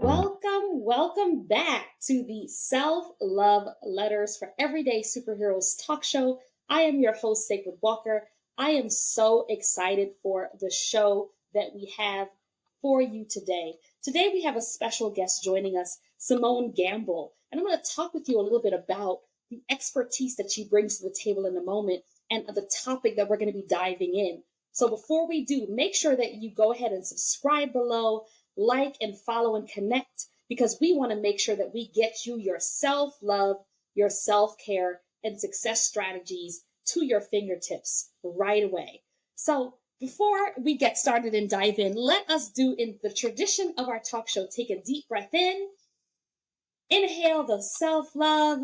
Welcome back to the Self-Love Letters for Everyday Superheroes talk show. I am your host, Sacred Walker. I am so excited for the show that we have for you today. Today we have a special guest joining us, Simone Gamble, and I'm going to talk with you a little bit about the expertise that she brings to the table in a moment and the topic that we're going to be diving in. So before we do, make sure that you go ahead and subscribe below, like and follow and connect, because we want to make sure that we get you your self-love, your self-care, and success strategies to your fingertips right away. So before we get started and dive in, let us do in the tradition of our talk show, take a deep breath in, inhale the self-love,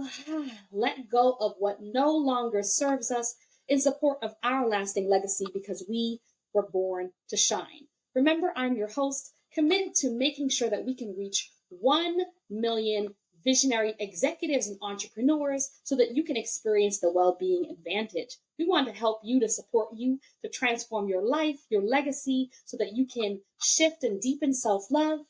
let go of what no longer serves us in support of our lasting legacy, because we were born to shine. Remember, I'm your host, committed to making sure that we can reach 1 million visionary executives and entrepreneurs so that you can experience the well-being advantage. We want to help you, to support you, to transform your life, your legacy, so that you can shift and deepen self-love,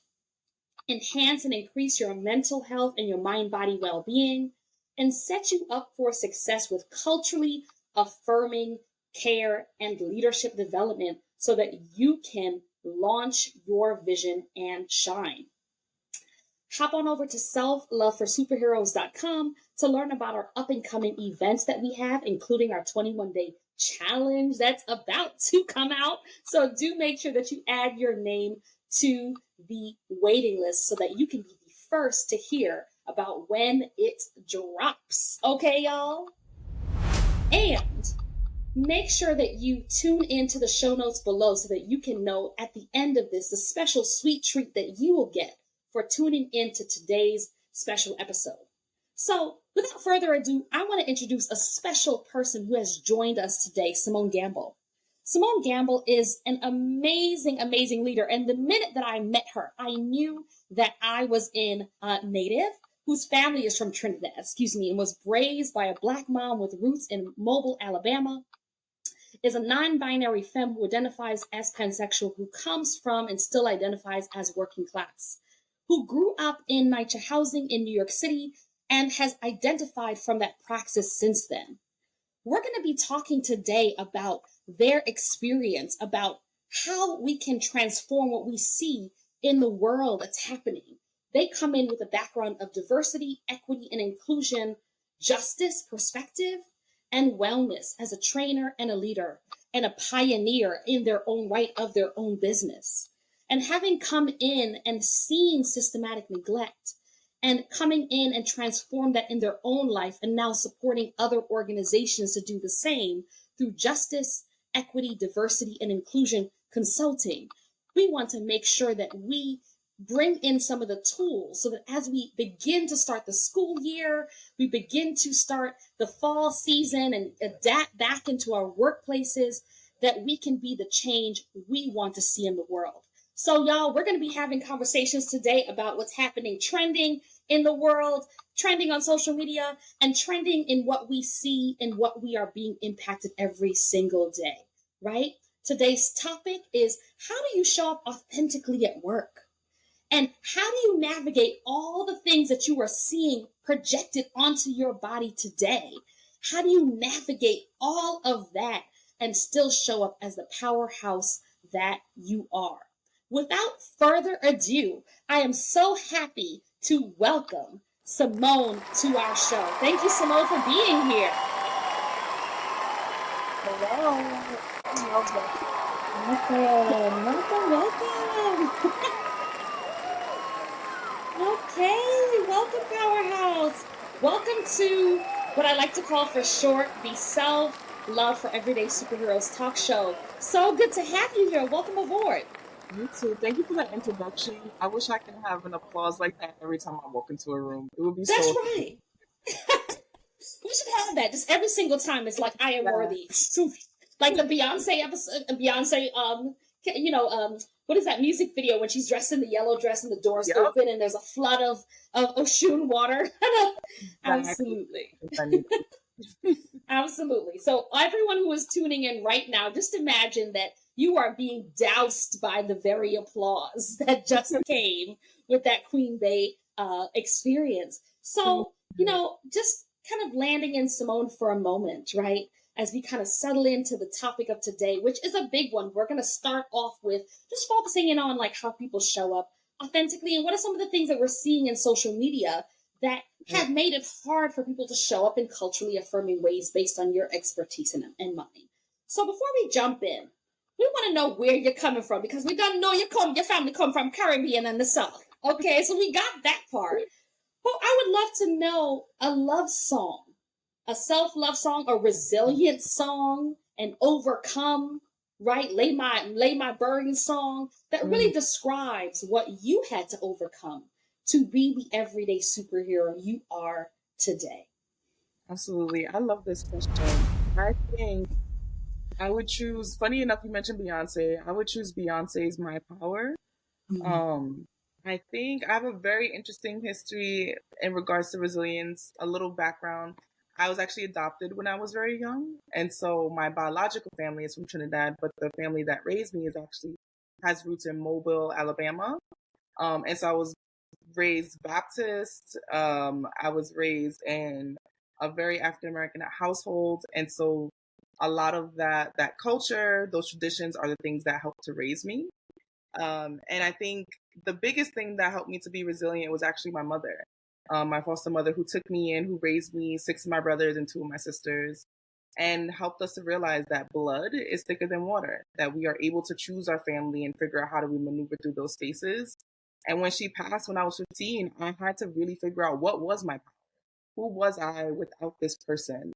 enhance and increase your mental health and your mind-body well-being, and set you up for success with culturally affirming care and leadership development so that you can launch your vision and shine. Hop on over to selfloveforsuperheroes.com to learn about our up-and-coming events that we have, including our 21-day challenge that's about to come out. So do make sure that you add your name to the waiting list so that you can be the first to hear about when it drops. Okay, y'all? And make sure that you tune into the show notes below so that you can know at the end of this the special sweet treat that you will get for tuning into today's special episode. So without further ado, I want to introduce a special person who has joined us today, Simone Gamble. Simone Gamble is an amazing leader. And the minute that I met her, I knew that I was in a native whose family is from Trinidad, and was raised by a Black mom with roots in Mobile, Alabama, is a non-binary femme who identifies as pansexual, who comes from and still identifies as working class, who grew up in NYCHA housing in New York City and has identified from that praxis since then. We're going to be talking today about their experience, about how we can transform what we see in the world that's happening. They come in with a background of diversity, equity, and inclusion, justice, perspective, and wellness as a trainer and a leader and a pioneer in their own right of their own business. And having come in and seen systematic neglect and coming in and transform that in their own life and now supporting other organizations to do the same through justice, equity, diversity, and inclusion consulting, we want to make sure that we bring in some of the tools so that as we begin to start the school year, we begin to start the fall season and adapt back into our workplaces, that we can be the change we want to see in the world. So y'all, we're going to be having conversations today about what's happening, trending in the world, trending on social media, and trending in what we see and what we are being impacted every single day, right? Today's topic is, how do you show up authentically at work? And how do you navigate all the things that you are seeing projected onto your body today? How do you navigate all of that and still show up as the powerhouse that you are? Without further ado, I am so happy to welcome Simone to our show. Thank you, Simone, for being here. Hello. Welcome. Okay, welcome, Powerhouse. Welcome to what I like to call for short, the Self-Love for Everyday Superheroes talk show. So good to have you here. Welcome aboard. You too. Thank you for that introduction. I wish I could have an applause like that every time I walk into a room. It would be That's so. right. We should have that just every single time. It's like, I am worthy. Like the Beyonce episode, what is that music video when she's dressed in the yellow dress and the doors open and there's a flood of Oshun water? Absolutely. Absolutely. So everyone who is tuning in right now, just imagine that you are being doused by the very applause that just came with that Queen Bey experience. So, just kind of landing in Simone for a moment, right? As we kind of settle into the topic of today, which is a big one. We're going to start off with just focusing in on like how people show up authentically and what are some of the things that we're seeing in social media that have made it hard for people to show up in culturally affirming ways based on your expertise and mine. So before we jump in, we want to know where you're coming from because we don't know your family come from Caribbean and the South. Okay, so we got that part. But I would love to know a love song, a self-love song, a resilient song, an overcome, right? Lay my burden song that really describes what you had to overcome to be the everyday superhero you are today. Absolutely. I love this question. I think I would choose, funny enough, you mentioned Beyonce. I would choose Beyonce's My Power. I think I have a very interesting history in regards to resilience, a little background. I was actually adopted when I was very young. And so my biological family is from Trinidad, but the family that raised me has roots in Mobile, Alabama. And so I was raised Baptist. I was raised in a very African-American household. And so a lot of that culture, those traditions are the things that helped to raise me. And I think the biggest thing that helped me to be resilient was actually my mother, my foster mother who took me in, who raised me, 6 of my brothers and 2 of my sisters, and helped us to realize that blood is thicker than water, that we are able to choose our family and figure out how do we maneuver through those spaces. And when she passed when I was 15, I had to really figure out what was my power. Who was I without this person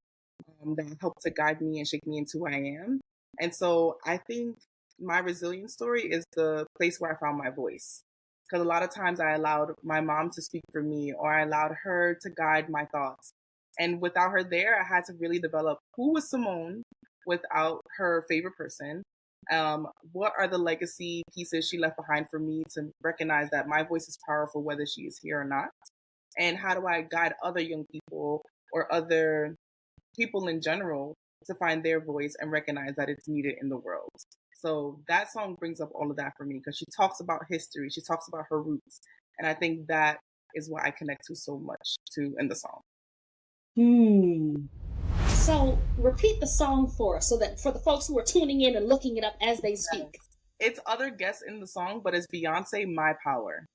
that helped to guide me and shape me into who I am? And so I think my resilience story is the place where I found my voice. Because a lot of times I allowed my mom to speak for me, or I allowed her to guide my thoughts. And without her there, I had to really develop who was Simone without her favorite person. What are the legacy pieces she left behind for me to recognize that my voice is powerful, whether she is here or not? And how do I guide other young people or other people in general to find their voice and recognize that it's needed in the world? So that song brings up all of that for me because she talks about history. She talks about her roots. And I think that is what I connect to so much to in the song. So repeat the song for us so that for the folks who are tuning in and looking it up as they speak. It's other guests in the song, but it's Beyonce, My Power.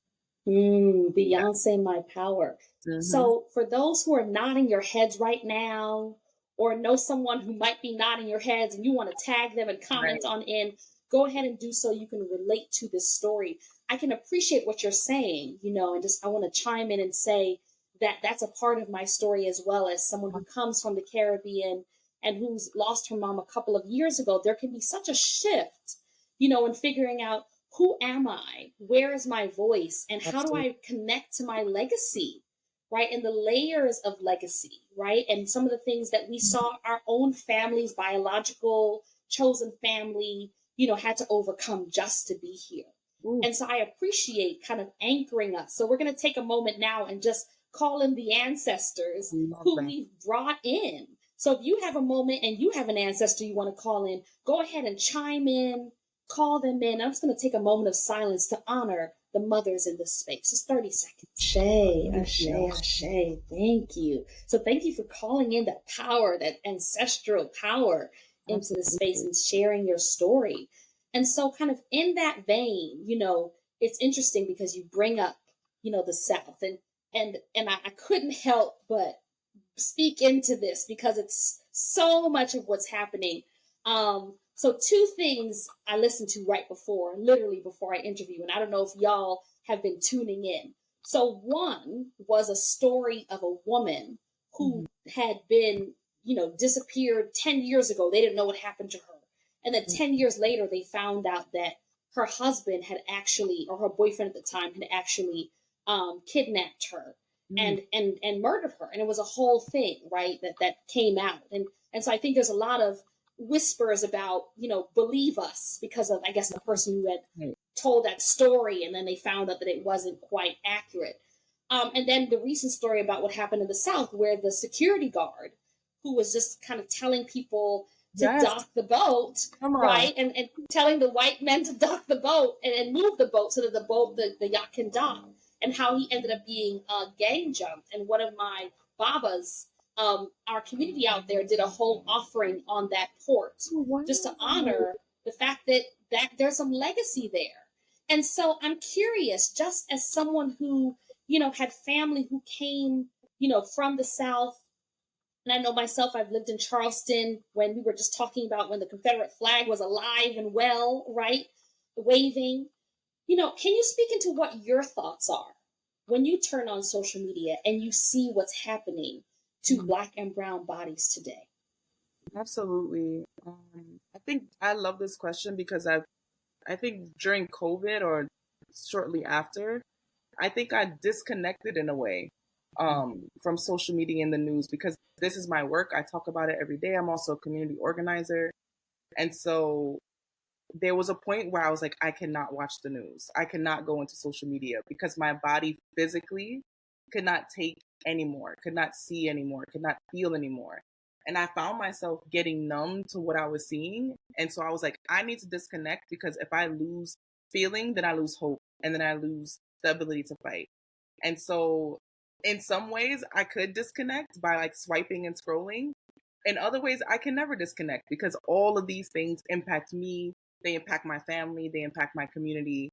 Beyonce, My Power. So for those who are nodding your heads right now, or know someone who might be nodding your heads and you want to tag them and comment on in, go ahead and do so. You can relate to this story. I can appreciate what you're saying, and just I want to chime in and say that that's a part of my story as well. As someone who comes from the Caribbean and who's lost her mom a couple of years ago, there can be such a shift, in figuring out who am I, where is my voice, and how do I connect to my legacy? Right? And the layers of legacy, right? And some of the things that we saw our own families, biological, chosen family, had to overcome just to be here. And so I appreciate kind of anchoring us. So we're going to take a moment now and just call in the ancestors who we've brought in. So if you have a moment and you have an ancestor you want to call in, go ahead and chime in, call them in. I'm just going to take a moment of silence to honor the mothers in this space. Just 30 seconds. Ashe. Thank you. So thank you for calling in that power, that ancestral power into the space and sharing your story. And so kind of in that vein, it's interesting because you bring up, the South and I couldn't help but speak into this because it's so much of what's happening. So 2 things I listened to literally before I interview, and I don't know if y'all have been tuning in. So one was a story of a woman who had been, disappeared 10 years ago. They didn't know what happened to her. And then 10 years later, they found out that her husband had actually, or her boyfriend at the time had actually kidnapped her and murdered her. And it was a whole thing, right, that came out. And so I think there's a lot of whispers about, believe us because of, I guess, the person who had told that story. And then they found out that it wasn't quite accurate. And then the recent story about what happened in the South, where the security guard who was just kind of telling people to dock the boat, right? And telling the white men to dock the boat and move the boat so that the yacht can dock. and how he ended up being gang jumped. And one of my babas, our community out there, did a whole offering on that port Oh, wow. just to honor the fact that there's some legacy there. And so I'm curious, just as someone who, had family who came, from the South. And I know myself, I've lived in Charleston when we were just talking about when the Confederate flag was alive and well, right? Waving. Can you speak into what your thoughts are when you turn on social media and you see what's happening to Black and brown bodies today? Absolutely. I think I love this question because I think during COVID or shortly after, I think I disconnected in a way from social media and the news because this is my work. I talk about it every day. I'm also a community organizer. And so there was a point where I was like, I cannot watch the news. I cannot go into social media because my body physically could not take anymore, could not see anymore, could not feel anymore. And I found myself getting numb to what I was seeing. And so I was like, I need to disconnect because if I lose feeling, then I lose hope and then I lose the ability to fight. And so in some ways I could disconnect by like swiping and scrolling. In other ways, I can never disconnect because all of these things impact me. They impact my family. They impact my community.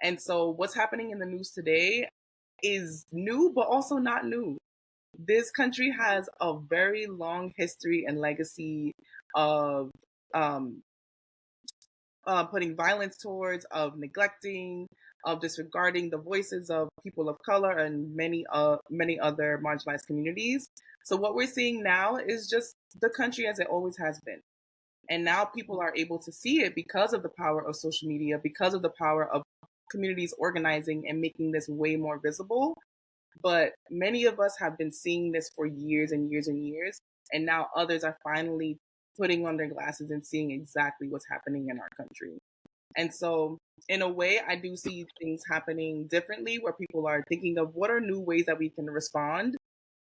And so what's happening in the news today is new, but also not new. This country has a very long history and legacy of putting violence towards, of neglecting, of disregarding the voices of people of color and many other marginalized communities. So what we're seeing now is just the country as it always has been. And now people are able to see it because of the power of social media, because of the power of communities organizing and making this way more visible. But many of us have been seeing this for years and years and years. And now others are finally putting on their glasses and seeing exactly what's happening in our country. And so in a way, I do see things happening differently where people are thinking of what are new ways that we can respond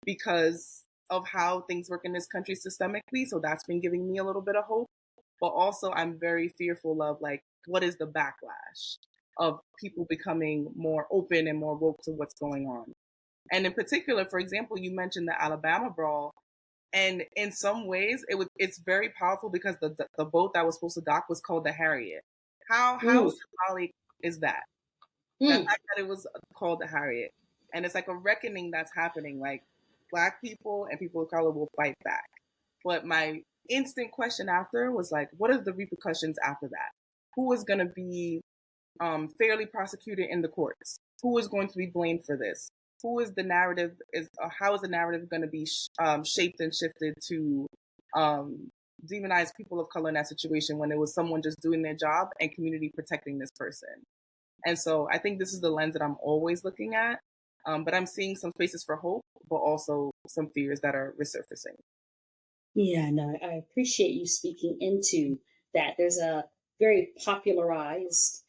because of how things work in this country systemically. So that's been giving me a little bit of hope. But also I'm very fearful of like, what is the backlash of people becoming more open and more woke to what's going on? And in particular, for example, you mentioned the Alabama Brawl. And in some ways, it's very powerful because the boat that was supposed to dock was called the Harriet. How symbolic is that? The fact that it was called the Harriet. And it's like a reckoning that's happening. Like Black people and people of color will fight back. But my instant question after was like, what are the repercussions after that? Who is going to be fairly prosecuted in the courts? Who is going to be blamed for this? Who is the narrative? How is the narrative going to be shaped and shifted to demonize people of color in that situation when it was someone just doing their job and community protecting this person? And so I think this is the lens that I'm always looking at. But I'm seeing some spaces for hope, but also some fears that are resurfacing. Yeah, no, I appreciate you speaking into that. There's a very popularized,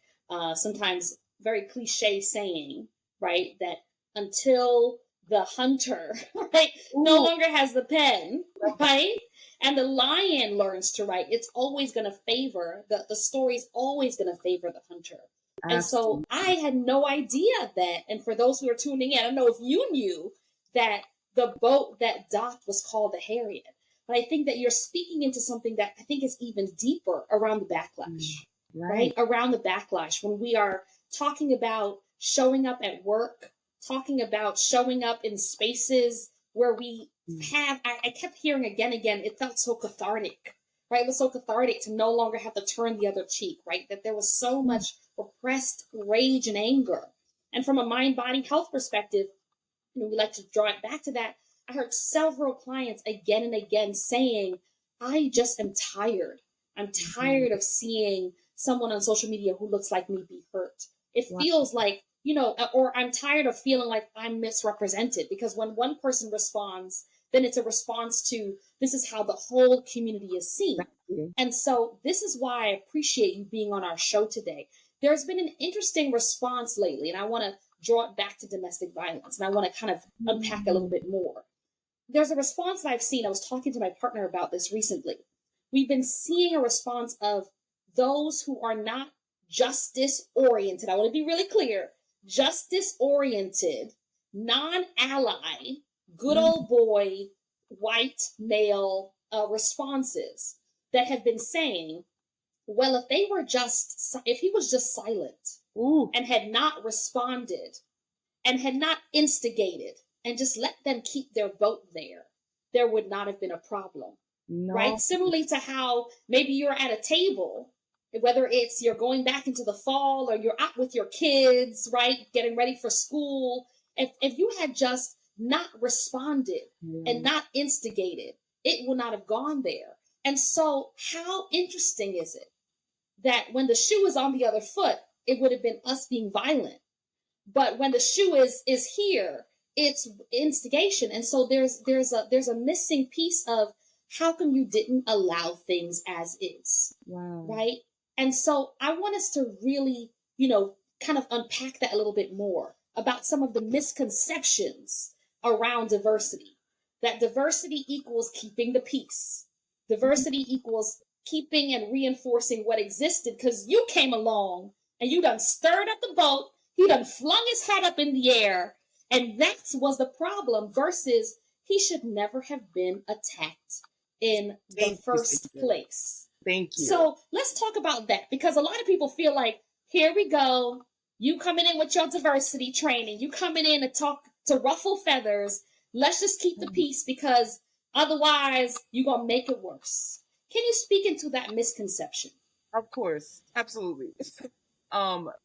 sometimes very cliche saying, right, that until the hunter, right, no longer has the pen, right, and the lion learns to write, it's always going to favor, the story's always going to favor the hunter. And so I had no idea that, and for those who are tuning in, I don't know if you knew that the boat that docked was called the Harriet. But I think that you're speaking into something that I think is even deeper around the backlash, right? Around the backlash when we are talking about showing up at work, talking about showing up in spaces where we have, I kept hearing again, it felt so cathartic, right? It was so cathartic to no longer have to turn the other cheek, right? That there was so much repressed rage and anger. And from a mind-body health perspective, we like to draw it back to that. I heard several clients again and again saying, I just am tired. I'm tired of seeing someone on social media who looks like me be hurt. It feels like, or I'm tired of feeling like I'm misrepresented, because when one person responds, then it's a response to, this is how the whole community is seen. And so this is why I appreciate you being on our show today. There's been an interesting response lately, and I want to draw it back to domestic violence, and I want to kind of unpack a little bit more. There's a response that I've seen. I was talking to my partner about this recently. We've been seeing a response of those who are not justice oriented. I want to be really clear. justice-oriented, non-ally, good old boy, white male responses that have been saying, well, if he was just silent Ooh. and had not responded and had not instigated and just let them keep their boat there would not have been a problem. No. Right? Similarly to how maybe you're at a table, whether it's you're going back into the fall or you're out with your kids, right? Getting ready for school. If you had just not responded and not instigated, it would not have gone there. And so, how interesting is it that when the shoe is on the other foot, it would have been us being violent, but when the shoe is here, it's instigation. And so there's a missing piece of how come you didn't allow things as is. Wow. Right? And so I want us to really, kind of unpack that a little bit more about some of the misconceptions around diversity. That diversity equals keeping the peace. Diversity equals keeping and reinforcing what existed because you came along and you done stirred up the boat. He done flung his hat up in the air, and that was the problem, versus he should never have been attacked in the first place. Thank you. So let's talk about that, because a lot of people feel like, here we go, you coming in with your diversity training, you coming in to talk to ruffle feathers, let's just keep the peace because otherwise you're going to make it worse. Can you speak into that misconception? Of course. Absolutely.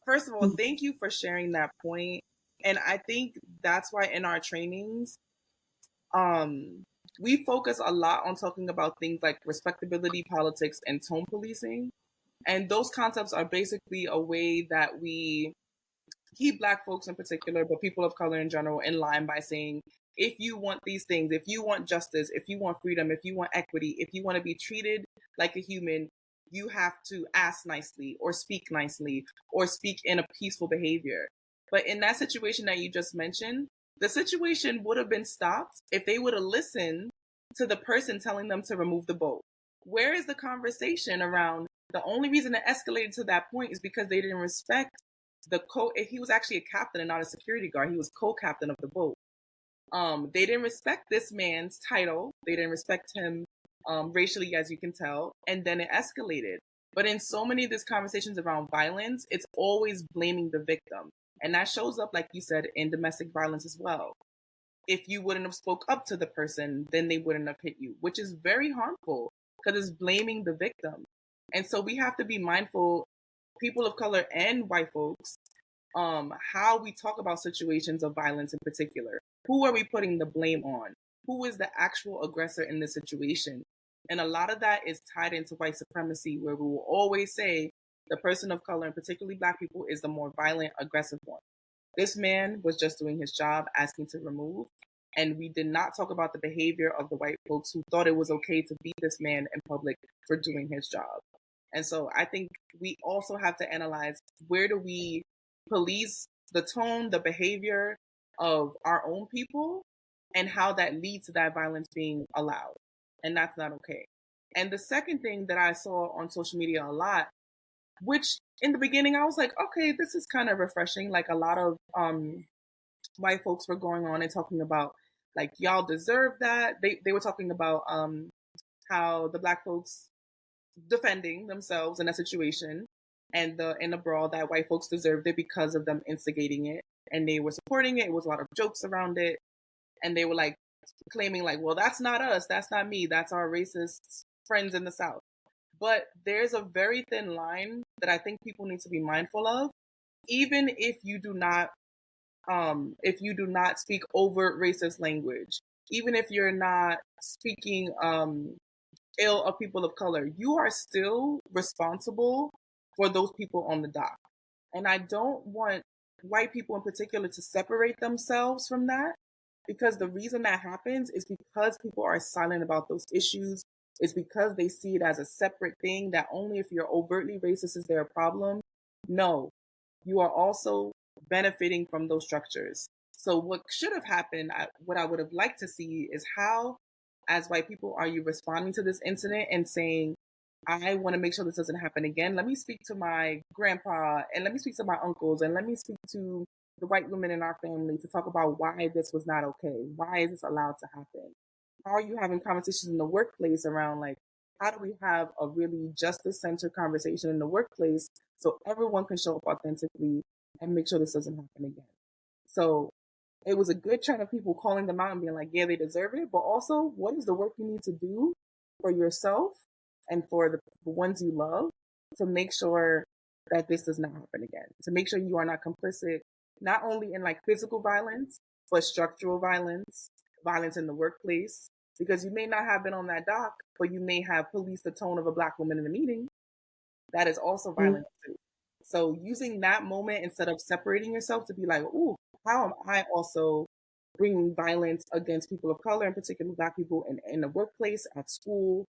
First of all, thank you for sharing that point. And I think that's why in our trainings, we focus a lot on talking about things like respectability, politics, and tone policing. And those concepts are basically a way that we keep Black folks in particular, but people of color in general, in line by saying, if you want these things, if you want justice, if you want freedom, if you want equity, if you want to be treated like a human, you have to ask nicely or speak nicely or speak in a peaceful behavior. But in that situation that you just mentioned, the situation would have been stopped if they would have listened to the person telling them to remove the boat. Where is the conversation around the only reason it escalated to that point is because they didn't respect he was actually a captain and not a security guard. He was co-captain of the boat. They didn't respect this man's title. They didn't respect him racially, as you can tell, and then it escalated. But in so many of these conversations around violence, it's always blaming the victim. And that shows up, like you said, in domestic violence as well. If you wouldn't have spoke up to the person, then they wouldn't have hit you, which is very harmful because it's blaming the victim. And so we have to be mindful, people of color and white folks, how we talk about situations of violence in particular. Who are we putting the blame on? Who is the actual aggressor in this situation? And a lot of that is tied into white supremacy, where we will always say the person of color, and particularly Black people, is the more violent, aggressive one. This man was just doing his job, asking to remove. And we did not talk about the behavior of the white folks who thought it was okay to beat this man in public for doing his job. And so I think we also have to analyze, where do we police the tone, the behavior of our own people, and how that leads to that violence being allowed. And that's not okay. And the second thing that I saw on social media a lot, which in the beginning I was like, okay, this is kind of refreshing. Like, a lot of white folks were going on and talking about, like, y'all deserve that. They were talking about how the Black folks defending themselves in that situation, and in the brawl, that white folks deserved it because of them instigating it, and they were supporting it. It was a lot of jokes around it, and they were like claiming like, well, that's not us, that's not me, that's our racist friends in the South. But there's a very thin line that I think people need to be mindful of. Even if you do not speak overt racist language, even if you're not speaking ill of people of color, you are still responsible for those people on the dock. And I don't want white people in particular to separate themselves from that, because the reason that happens is because people are silent about those issues. It's because they see it as a separate thing, that only if you're overtly racist is there a problem. No, you are also benefiting from those structures. So what should have happened, what I would have liked to see, is how, as white people, are you responding to this incident and saying, I want to make sure this doesn't happen again. Let me speak to my grandpa, and let me speak to my uncles, and let me speak to the white women in our family to talk about why this was not okay. Why is this allowed to happen? How are you having conversations in the workplace around like, how do we have a really justice centered conversation in the workplace so everyone can show up authentically and make sure this doesn't happen again? So it was a good trend of people calling them out and being like, yeah, they deserve it. But also, what is the work you need to do for yourself and for the ones you love to make sure that this does not happen again? To make sure you are not complicit, not only in like physical violence, but structural violence, violence in the workplace. Because you may not have been on that dock, but you may have policed the tone of a Black woman in a meeting. That is also violence too. So using that moment instead of separating yourself to be like, ooh, how am I also bringing violence against people of color, in particular Black people, in the workplace, at school,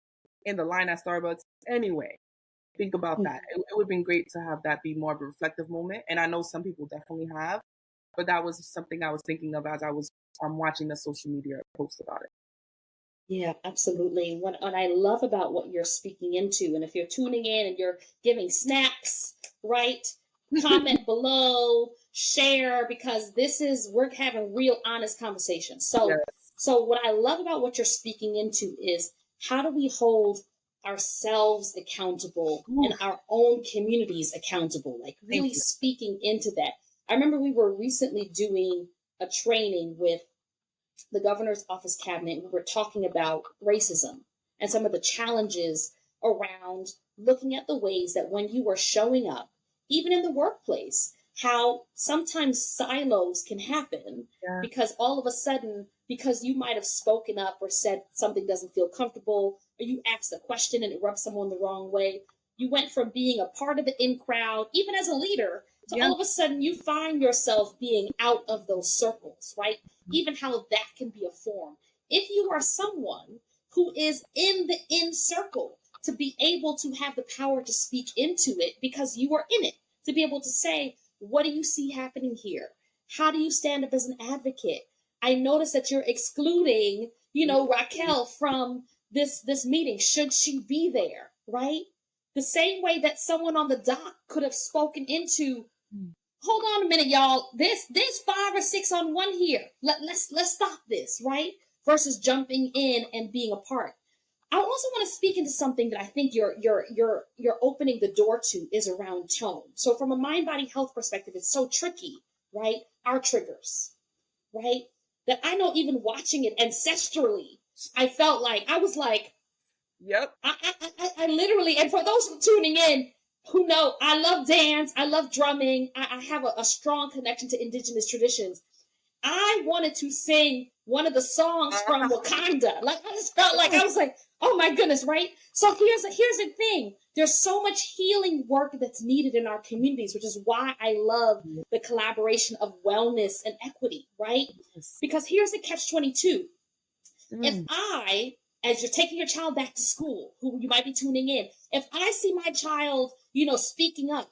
in the line at Starbucks? Anyway, think about that. It would have been great to have that be more of a reflective moment. And I know some people definitely have, but that was something I was thinking of as I was watching the social media post about it. Yeah, absolutely. What I love about what you're speaking into, and if you're tuning in and you're giving snaps, right? Comment below, share, because we're having real honest conversations. So, Yes. so what I love about what you're speaking into is how do we hold ourselves accountable and Oof, our own communities accountable? Like thank really you. speaking into that. I remember we were recently doing a training with the governor's office cabinet. We were talking about racism and some of the challenges around looking at the ways that when you are showing up, even in the workplace, how sometimes silos can happen Yeah. because all of a sudden, because you might have spoken up or said something doesn't feel comfortable, or you asked a question and it rubs someone the wrong way, you went from being a part of the in crowd, even as a leader, to Yeah. all of a sudden you find yourself being out of those circles, right? Even how that can be a form. If you are someone who is in the in circle, to be able to have the power to speak into it because you are in it, to be able to say, what do you see happening here? How do you stand up as an advocate? I notice that you're excluding, Raquel from this meeting. Should she be there, right? The same way that someone on the dock could have spoken into, hold on a minute, y'all. There's 5 or 6 on one here. Let's stop this, right? Versus jumping in and being a part. I also want to speak into something that I think you're opening the door to is around tone. So from a mind body health perspective, it's so tricky, right? Our triggers, right? That I know even watching it ancestrally, I felt like I was like, Yep. I literally, and for those who tuning in, who know, I love dance, I love drumming, I have a strong connection to indigenous traditions. I wanted to sing one of the songs from Wakanda. Like I just felt like I was like, oh my goodness, right? So here's the thing. There's so much healing work that's needed in our communities, which is why I love the collaboration of wellness and equity, right? Because here's the catch-22. If as you're taking your child back to school, who you might be tuning in, if I see my child, speaking up,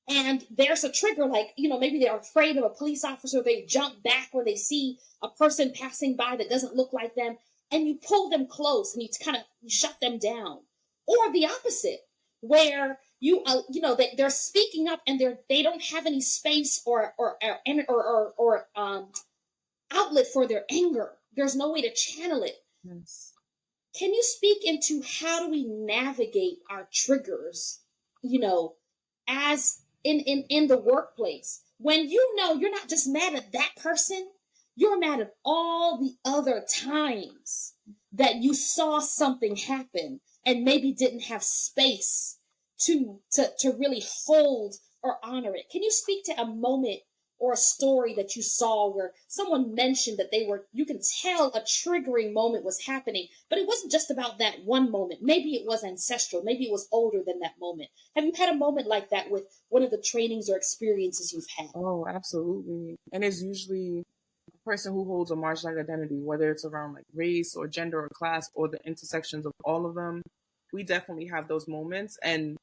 and there's a trigger, like, maybe they're afraid of a police officer, they jump back, or they see a person passing by that doesn't look like them, and you pull them close and you kind of shut them down. Or the opposite, where they're speaking up and they don't have any space or outlet for their anger. There's no way to channel it. Yes. Can you speak into how do we navigate our triggers, as in the workplace, when you're not just mad at that person, you're mad at all the other times that you saw something happen and maybe didn't have space to really hold or honor it. Can you speak to a moment or a story that you saw where someone mentioned that you can tell a triggering moment was happening, but it wasn't just about that one moment. Maybe it was ancestral. Maybe it was older than that moment. Have you had a moment like that with one of the trainings or experiences you've had? Oh, absolutely. And it's usually a person who holds a marginalized identity, whether it's around like race or gender or class or the intersections of all of them. We definitely have those moments. And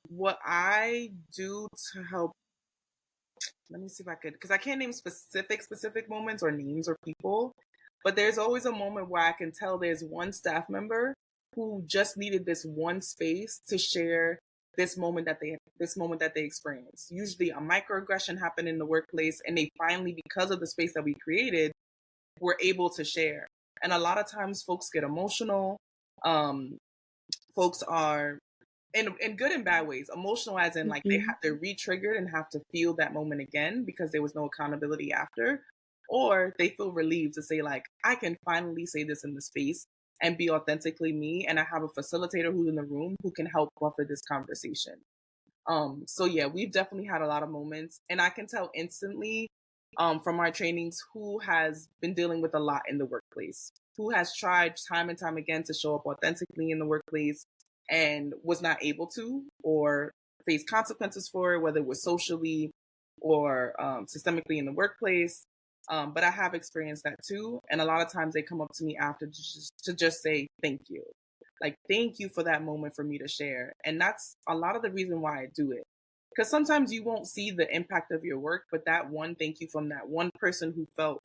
what I do to help, let me see if I could, because I can't name specific moments or names or people, but there's always a moment where I can tell there's one staff member who just needed this one space to share this moment that they experience. Usually a microaggression happened in the workplace, and they finally, because of the space that we created, were able to share. And a lot of times folks get emotional. Folks are in good and bad ways. Emotional as in like they're re-triggered and have to feel that moment again because there was no accountability after. Or they feel relieved to say like, I can finally say this in the space and be authentically me, and I have a facilitator who's in the room who can help buffer this conversation. So yeah, we've definitely had a lot of moments, and I can tell instantly from our trainings who has been dealing with a lot in the workplace, who has tried time and time again to show up authentically in the workplace and was not able to, or faced consequences for it, whether it was socially or systemically in the workplace. But I have experienced that too. And a lot of times they come up to me after to just say, thank you. Like, thank you for that moment for me to share. And that's a lot of the reason why I do it. Because sometimes you won't see the impact of your work, but that one thank you from that one person who felt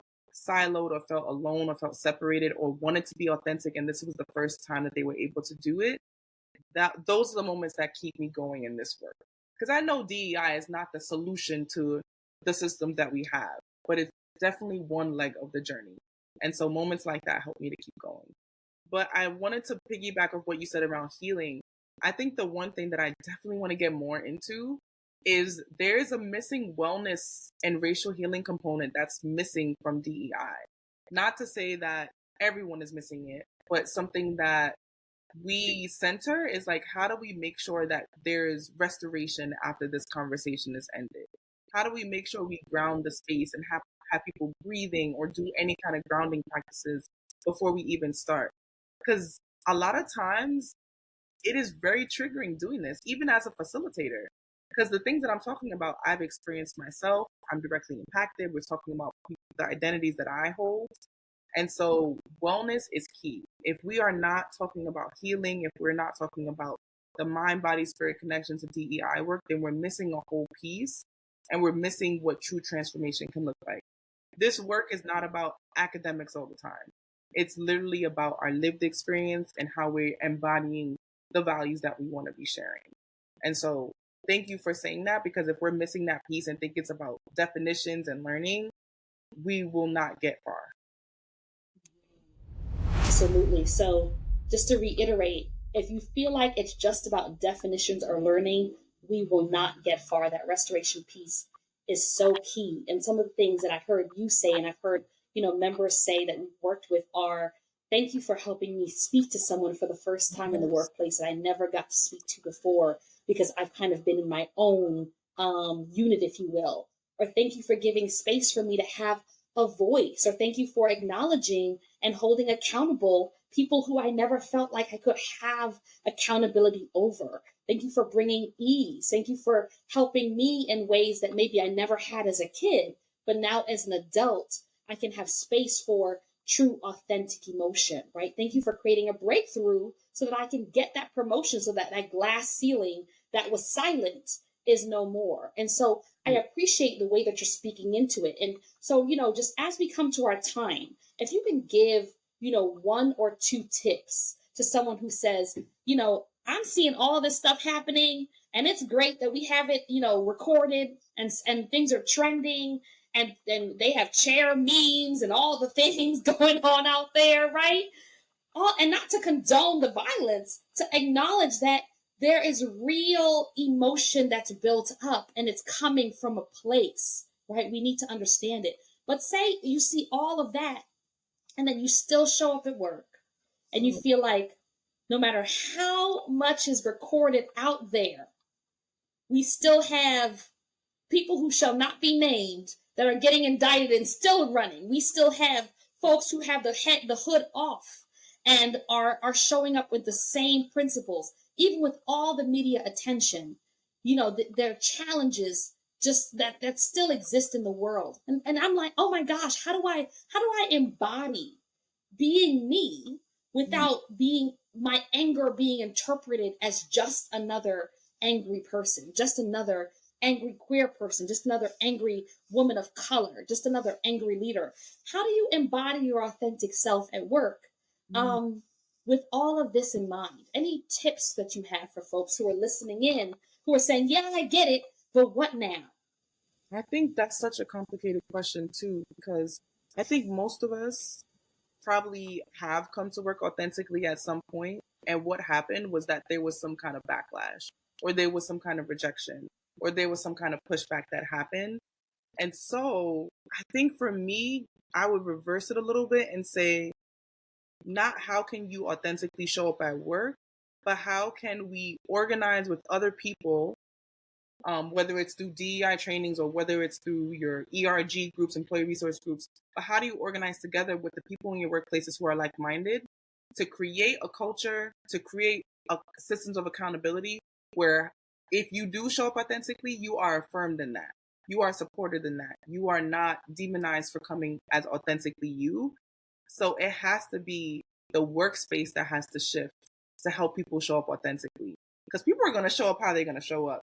siloed or felt alone or felt separated or wanted to be authentic, and this was the first time that they were able to do it, those are the moments that keep me going in this work. Because I know DEI is not the solution to the systems that we have, but it's definitely one leg of the journey. And so moments like that help me to keep going. But I wanted to piggyback off what you said around healing. I think the one thing that I definitely want to get more into is there is a missing wellness and racial healing component that's missing from DEI. Not to say that everyone is missing it, but something that we center is like, how do we make sure that there's restoration after this conversation is ended? How do we make sure we ground the space and have people breathing or do any kind of grounding practices before we even start? Because a lot of times it is very triggering doing this, even as a facilitator. Because the things that I'm talking about, I've experienced myself. I'm directly impacted. We're talking about the identities that I hold. And so wellness is key. If we are not talking about healing, if we're not talking about the mind, body, spirit connection to DEI work, then we're missing a whole piece, and we're missing what true transformation can look like. This work is not about academics all the time. It's literally about our lived experience and how we're embodying the values that we want to be sharing. And so thank you for saying that, because if we're missing that piece and think it's about definitions and learning, we will not get far. Absolutely. So just to reiterate, if you feel like it's just about definitions or learning, we will not get far. That restoration piece is so key. And some of the things that I heard you say, and I've heard, members say that we've worked with are, thank you for helping me speak to someone for the first time in the workplace that I never got to speak to before, because I've kind of been in my own unit, if you will. Or thank you for giving space for me to have a voice. Or thank you for acknowledging and holding accountable people who I never felt like I could have accountability over. Thank you for bringing ease. Thank you for helping me in ways that maybe I never had as a kid, but now as an adult, I can have space for true, authentic emotion, right? Thank you for creating a breakthrough so that I can get that promotion, so that that glass ceiling that was silent is no more. And so I appreciate the way that you're speaking into it. And so, just as we come to our time, if you can give, one or two tips to someone who says, I'm seeing all of this stuff happening, and it's great that we have it, recorded, and things are trending, and they have chair memes and all the things going on out there, right? And not to condone the violence, to acknowledge that there is real emotion that's built up and it's coming from a place, right? We need to understand it. But say you see all of that, and then you still show up at work and you feel like no matter how much is recorded out there, we still have people who shall not be named that are getting indicted and still running. We still have folks who have the hood off and are showing up with the same principles, even with all the media attention. There are challenges just that still exist in the world. And I'm like, oh my gosh, how do I embody being me without being my anger being interpreted as just another angry person, just another angry queer person, just another angry woman of color, just another angry leader? How do you embody your authentic self at work with all of this in mind, any tips that you have for folks who are listening in, who are saying, yeah, I get it, but what now? I think that's such a complicated question too, because I think most of us probably have come to work authentically at some point, and what happened was that there was some kind of backlash, or there was some kind of rejection, or there was some kind of pushback that happened. And so I think for me, I would reverse it a little bit and say, not how can you authentically show up at work, but how can we organize with other people, whether it's through DEI trainings or whether it's through your ERG groups, employee resource groups. But how do you organize together with the people in your workplaces who are like-minded to create a culture, to create systems of accountability where if you do show up authentically, you are affirmed in that. You are supported in that. You are not demonized for coming as authentically you. So it has to be the workspace that has to shift to help people show up authentically. Because people are going to show up how they're going to show up,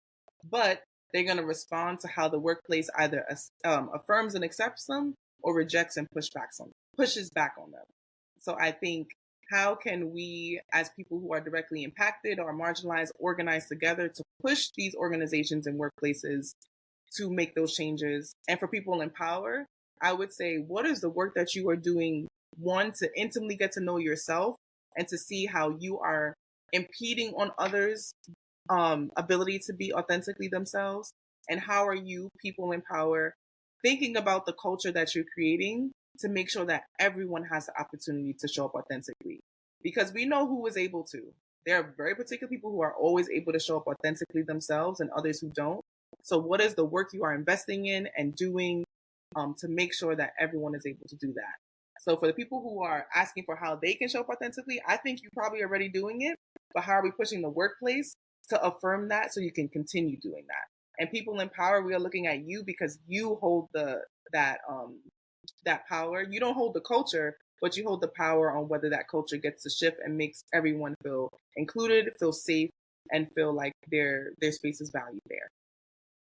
but they're going to respond to how the workplace either affirms and accepts them or rejects and pushes back on them. So I think, how can we, as people who are directly impacted or marginalized, organize together to push these organizations and workplaces to make those changes? And for people in power, I would say, what is the work that you are doing, one, to intimately get to know yourself and to see how you are impeding on others' ability to be authentically themselves? And how are you, people in power, thinking about the culture that you're creating to make sure that everyone has the opportunity to show up authentically? Because we know who is able to. There are very particular people who are always able to show up authentically themselves and others who don't. So what is the work you are investing in and doing to make sure that everyone is able to do that? So for the people who are asking for how they can show up authentically, I think you're probably already doing it, but how are we pushing the workplace to affirm that so you can continue doing that? And people in power, we are looking at you because you hold that power. You don't hold the culture, but you hold the power on whether that culture gets to shift and makes everyone feel included, feel safe, and feel like their space is valued there.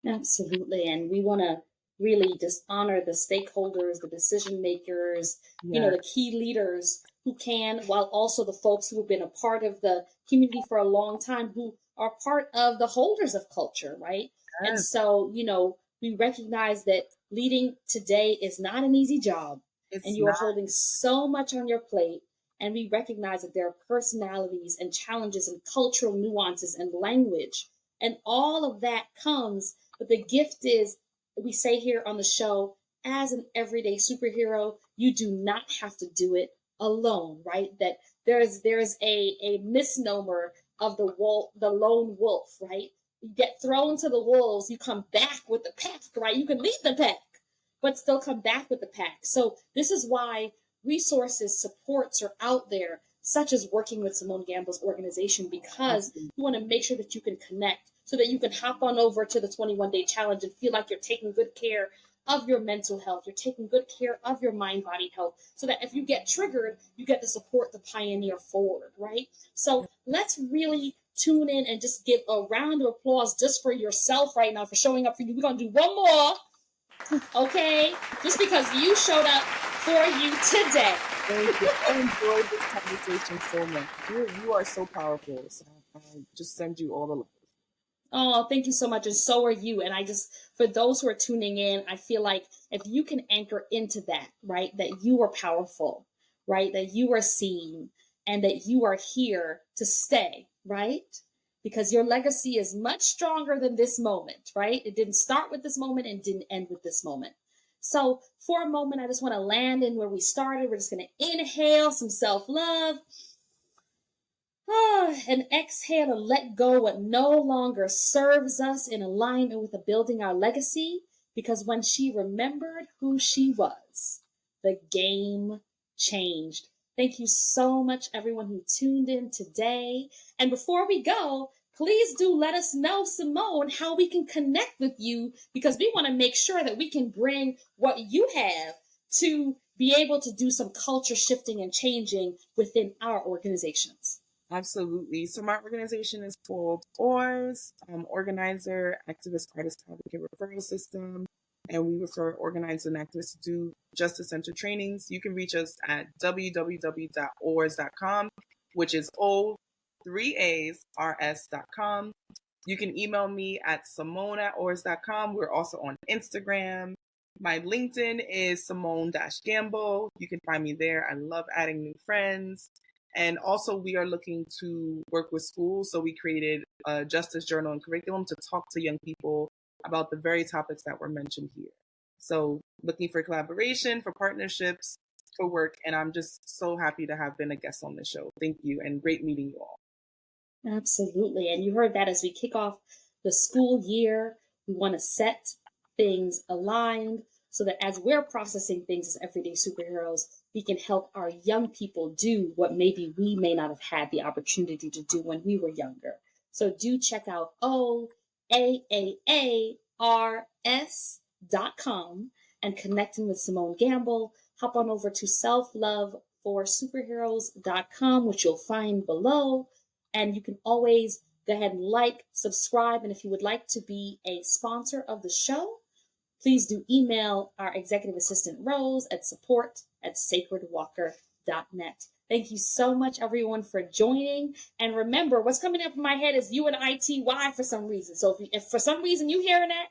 Absolutely. And we want to really just honor the stakeholders, the decision makers, Yeah. the key leaders who can, while also the folks who have been a part of the community for a long time, who are part of the holders of culture, right? Yes. And so, we recognize that leading today is not an easy job. And you are holding so much on your plate. And we recognize that there are personalities and challenges and cultural nuances and language. And all of that comes, but the gift is, we say here on the show, as an everyday superhero, you do not have to do it alone, right? That there's a misnomer of the lone wolf, right? You get thrown to the wolves, you come back with the pack, right? You can lead the pack, but still come back with the pack. So this is why resources, supports are out there, such as working with Simone Gamble's organization, because you want to make sure that you can connect so that you can hop on over to the 21-day challenge and feel like you're taking good care of your mental health. You're taking good care of your mind-body health so that if you get triggered, you get the support to pioneer forward, right? So let's really tune in and just give a round of applause just for yourself right now for showing up for you. We're going to do one more, okay? Just because you showed up for you today. Thank you. I enjoyed this conversation so much. You are so powerful. So I just send you all the love. Oh, thank you so much. And so are you. And for those who are tuning in, I feel like if you can anchor into that, right, that you are powerful, right, that you are seen, and that you are here to stay, right? Because your legacy is much stronger than this moment, right? It didn't start with this moment and didn't end with this moment. So for a moment, I just want to land in where we started. We're just going to inhale some self-love. And exhale and let go what no longer serves us, in alignment with building our legacy. Because when she remembered who she was, the game changed. Thank you so much, everyone who tuned in today. And before we go, please do let us know, Simone, how we can connect with you, because we want to make sure that we can bring what you have to be able to do some culture shifting and changing within our organizations. Absolutely. So my organization is called ORS, Organizer, Activist, Artist, Advocate Referral System. And we refer organizers and activists to do justice center trainings. You can reach us at www.ors.com. which is O3AsRS.com. You can email me at Simone@ors.com. We're also on Instagram. My LinkedIn is Simone-Gambo. You can find me there. I love adding new friends. And also, we are looking to work with schools. So we created a justice journal and curriculum to talk to young people about the very topics that were mentioned here. So looking for collaboration, for partnerships, for work. And I'm just so happy to have been a guest on the show. Thank you, and great meeting you all. Absolutely. And you heard that as we kick off the school year, we want to set things aligned so that as we're processing things as everyday superheroes, we can help our young people do what maybe we may not have had the opportunity to do when we were younger. So do check out OAAARS.com and connecting with Simone Gamble. Hop on over to selfloveforsuperheroes.com, which you'll find below. And you can always go ahead and like, subscribe, and if you would like to be a sponsor of the show, please do email our executive assistant Rose at support@sacredwalker.net. Thank you so much, everyone, for joining. And remember, what's coming up in my head is UNITY for some reason. So if for some reason you hearing that,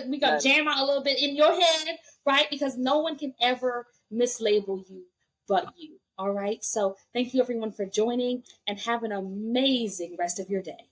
we got to jam out a little bit in your head, right? Because no one can ever mislabel you but you. All right. So thank you, everyone, for joining, and have an amazing rest of your day.